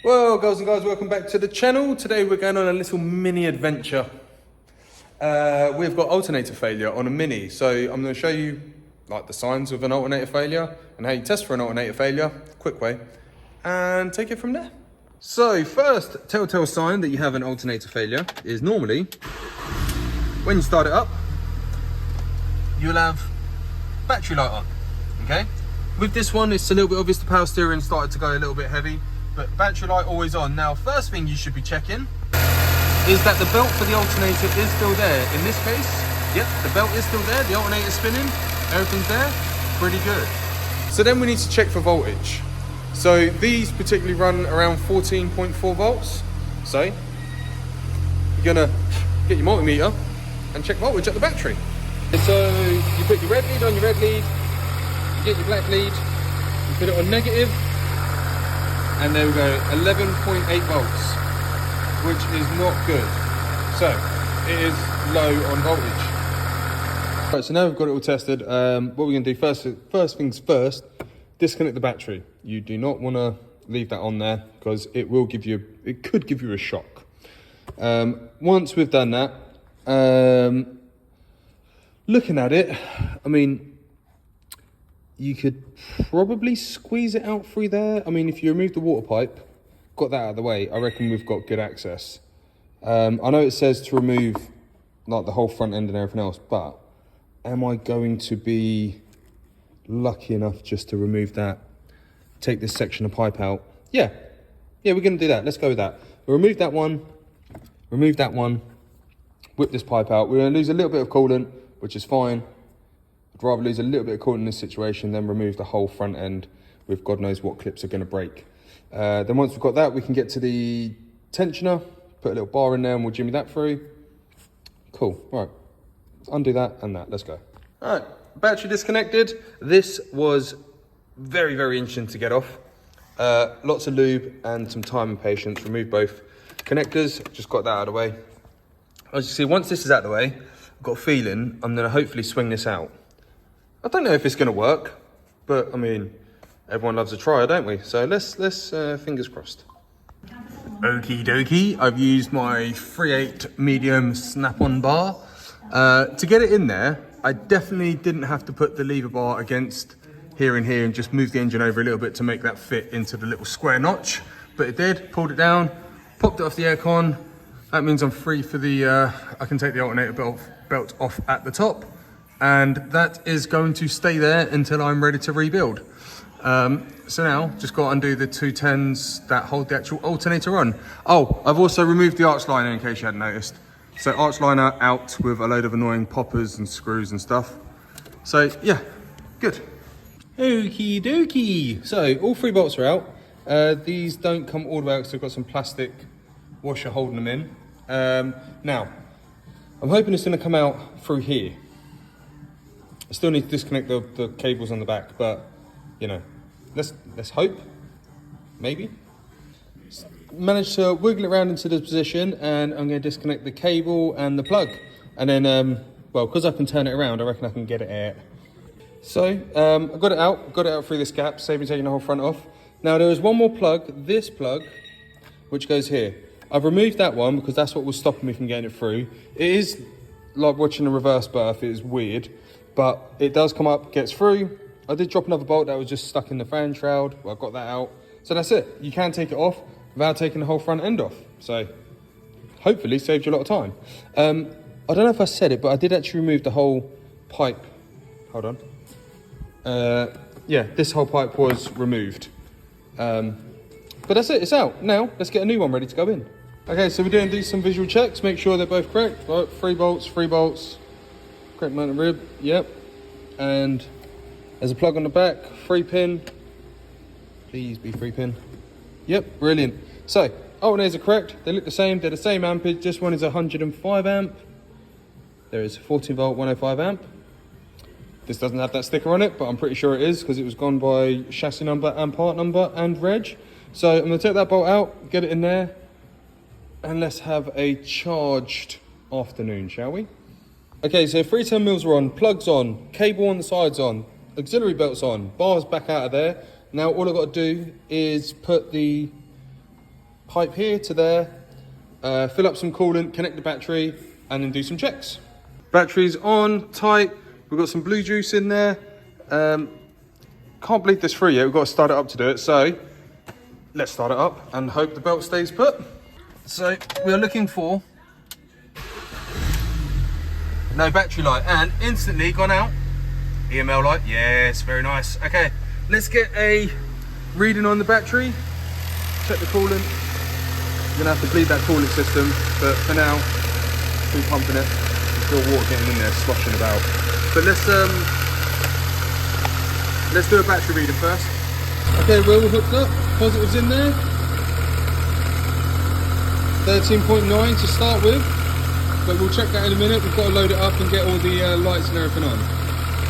Well, girls and guys, welcome back to the channel. Today we're going on a little mini adventure. We've got alternator failure on a Mini, so I'm going to show you like the signs of an alternator failure and how you test for an alternator failure, quick way, and take it from there. So first telltale sign that you have an alternator failure is normally when you start it up, you'll have battery light on, okay? With this one, it's a little bit obvious the power steering started to go a little bit heavy, but battery light always on. Now, first thing you should be checking is that the belt for the alternator is still there. In this case, yep, the belt is still there, the alternator's spinning, everything's there, pretty good. So then we need to check for voltage. So these particularly run around 14.4 volts. So you're gonna get your multimeter and check voltage at the battery. So you put your red lead on your red lead, you get your black lead, you put it on negative, and there we go, 11.8 volts, which is not good. So it is low on voltage. Right, so now we've got it all tested. What we're gonna do first things first, disconnect the battery. You do not wanna leave that on there because it could give you a shock. Once we've done that, looking at it, I mean, you could probably squeeze it out through there. I mean, if you remove the water pipe, got that out of the way, I reckon we've got good access. I know it says to remove like the whole front end and everything else, but am I going to be lucky enough just to remove that, take this section of pipe out? Yeah, we're gonna do that. Let's go with that. We'll remove that one, whip this pipe out. We're gonna lose a little bit of coolant, which is fine. I'd rather lose a little bit of coolant in this situation than remove the whole front end with God knows what clips are going to break. Then once we've got that, we can get to the tensioner, put a little bar in there and we'll jimmy that through. Cool, right, let's undo that and that, let's go. All right, battery disconnected. This was very, very interesting to get off. Lots of lube and some time and patience. Remove both connectors, just got that out of the way. As you see, once this is out of the way, I've got a feeling I'm going to hopefully swing this out. I don't know if it's going to work, but I mean, everyone loves a try, don't we? So let's fingers crossed. Okie dokie, I've used my 3/8 medium snap-on bar. To get it in there, I definitely didn't have to put the lever bar against here and here and just move the engine over a little bit to make that fit into the little square notch. But it did, pulled it down, popped it off the aircon. That means I'm free for the, I can take the alternator belt off at the top. And that is going to stay there until I'm ready to rebuild. So now, just got to undo the 210s that hold the actual alternator on. Oh, I've also removed the arch liner in case you hadn't noticed. So arch liner out with a load of annoying poppers and screws and stuff. So yeah, good. Okie dokie. So all 3 bolts are out. These don't come all the way out because they've got some plastic washer holding them in. Now, I'm hoping it's going to come out through here. I still need to disconnect the cables on the back, but you know, let's hope, maybe. Managed to wiggle it around into this position, and I'm going to disconnect the cable and the plug, and then, well, because I can turn it around, I reckon I can get it out. So I got it out through this gap, saving taking the whole front off. Now there is one more plug, this plug, which goes here. I've removed that one because that's what was stopping me from getting it through. It is like watching a reverse birth, it is weird. But it does come up, gets through. I did drop another bolt that was just stuck in the fan shroud. Well, I got that out. So that's it. You can take it off without taking the whole front end off. So hopefully saved you a lot of time. I don't know if I said it, but I did actually remove the whole pipe. Hold on. Yeah, this whole pipe was removed. But that's it, it's out. Now, let's get a new one ready to go in. Okay, so we're doing some visual checks, make sure they're both correct. Right, 3 bolts, correct mounted rib, yep. And there's a plug on the back, 3-pin. Please be 3-pin. Yep, brilliant. So, alternators are correct, they look the same, they're the same ampage. This one is 105 amp. There is 14 volt, 105 amp. This doesn't have that sticker on it, but I'm pretty sure it is because it was gone by chassis number and part number and reg. So I'm gonna take that bolt out, get it in there, and let's have a charged afternoon, shall we? Okay, so 310 mils are on, plugs on, cable on the sides on, auxiliary belts on, bars back out of there. Now all I've got to do is put the pipe here to there, fill up some coolant, connect the battery, and then do some checks. Battery's on, tight. We've got some blue juice in there. Can't bleed this through yet. We've got to start it up to do it. So let's start it up and hope the belt stays put. So we are looking for no battery light, and instantly gone out. EML light, yes, very nice. Okay, let's get a reading on the battery. Check the coolant. You're gonna have to bleed that coolant system, but for now, keep pumping it. There's still water getting in there, sloshing about. But let's do a battery reading first. Okay, we're all hooked up. Positive's in there. 13.9 to start with, but we'll check that in a minute. We've got to load it up and get all the lights and everything on.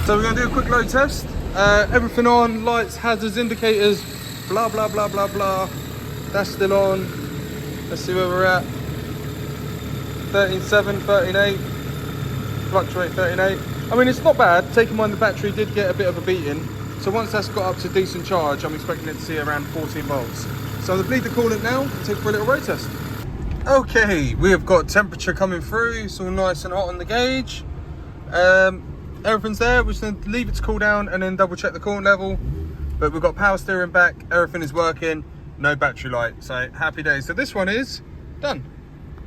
So we're gonna do a quick load test. Everything on, lights, hazards, indicators, blah, blah, blah, blah, blah. That's still on. Let's see where we're at. 13.7, 13.8, fluctuate 13.8. I mean, it's not bad. Taking mind the battery did get a bit of a beating. So once that's got up to decent charge, I'm expecting it to see around 14 volts. So I'm gonna bleed the coolant now and take it for a little road test. Okay, we have got temperature coming through. It's all nice and hot on the gauge. Everything's there. We're just gonna leave it to cool down and then double check the coolant level. But we've got power steering back, everything is working, no battery light. So happy days. So this one is done.